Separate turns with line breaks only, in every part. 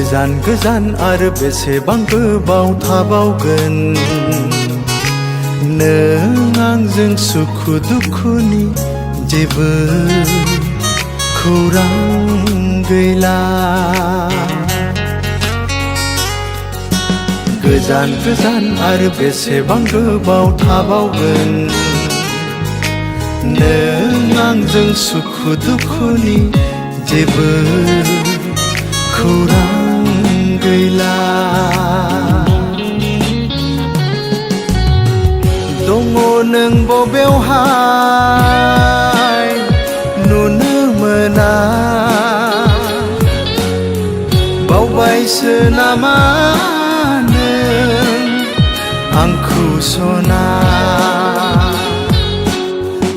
गोजान गोजान आरो बेसेबां गोबाव थाबावगोन नों आंजों सुखु दुखुनि जेबो खौरां गैला। गोजान गोजान आरो बेसेबां गोबाव थाबावगोन नों आंजों सुखु दुखुनि जेबो खौरां गैला। दङ नों बबेवहाय नुनो मोना बावबायसो नामा नों आंखौ सना।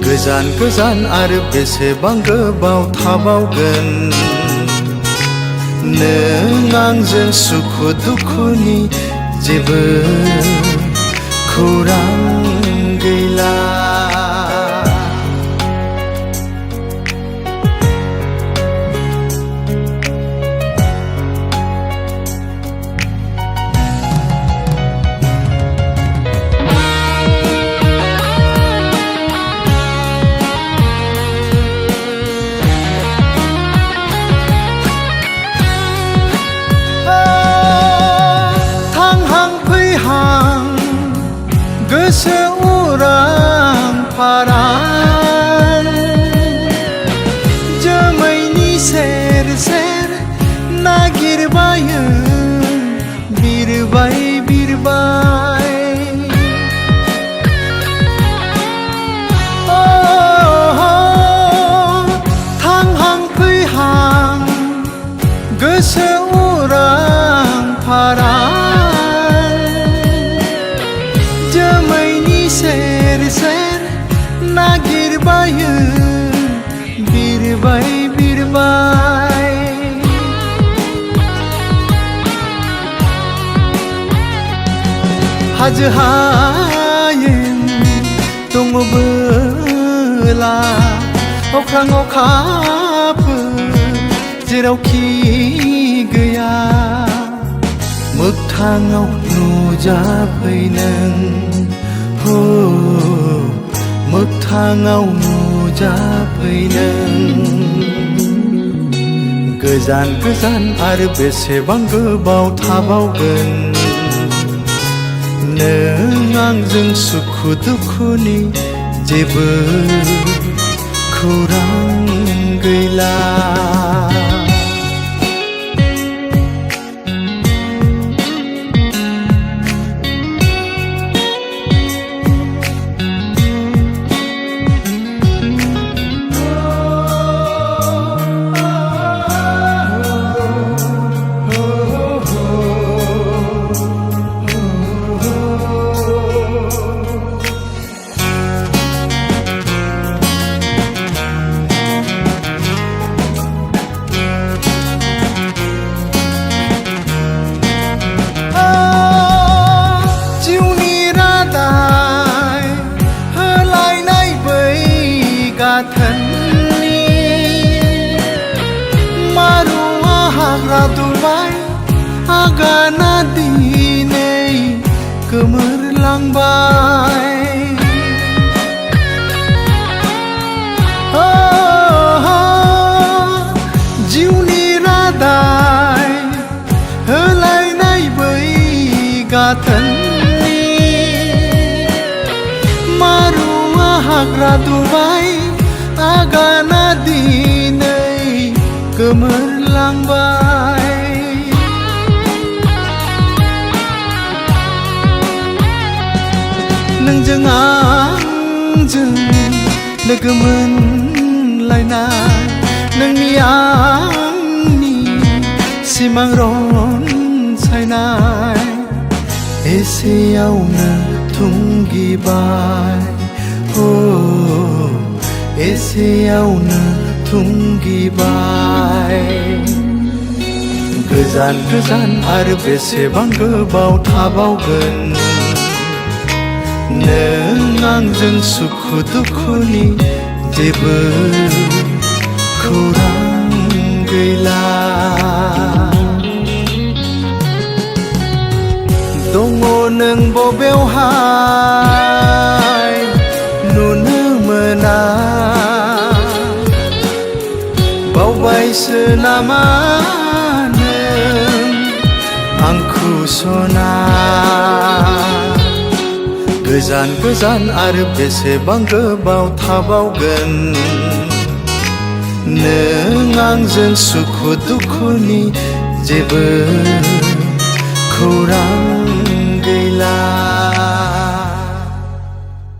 गोजान गोजान आरो बेसेबां गोबाव थाबावगोन नों आंजों सुखु दुखुनि जेबो खौरां गैला। गोसो उरां फारां जोमैनि सेर सेर नागिरबायो बिरबाय बिरबाय। थांहां फैहां गोसो उरां फारां सेर सेर नागिरबायो बिरबाय बिरबाय। हाजो हायेन दङबोला अख्रां अखाफोर जेरावखि गैया मोगथाङाव नुजाफै नों मोगथाङाव नुजाफै नों। गोजान गोजान आरो बेसेबां गोबाव थाबावगोन नों आंजों सुखु दुखुनि जेबो खौरां गैला। मारुआ हाग्रा दुबाय आगाना दिनै गोमोरलांबाय। जिउनि रादाय होलायनाय बै गाथोननि मारुआ हाग्रा दुबाय आगाना दिनै गोमोरलांबाय। नोंजों आंजों लोगो मोनलायनाय नोंनि आंनि सिमां रनसायनाय एसेयावनो थुंगिबाय एसेयावनो थुंगिबाय। गोजान गोजान आरो बेसेबां गोबाव थाबावगोन नों आंजों सुखु दुखुनि जेबो खौरां गैला। नों बबेयावहाय नुनो मोना बावबायसो नामा नों आंखौ सना गोजान गोजान आरो बेसेबां गोबाव थाबावगोन नों आंजों सुखु दुखुनि जेबो खौरां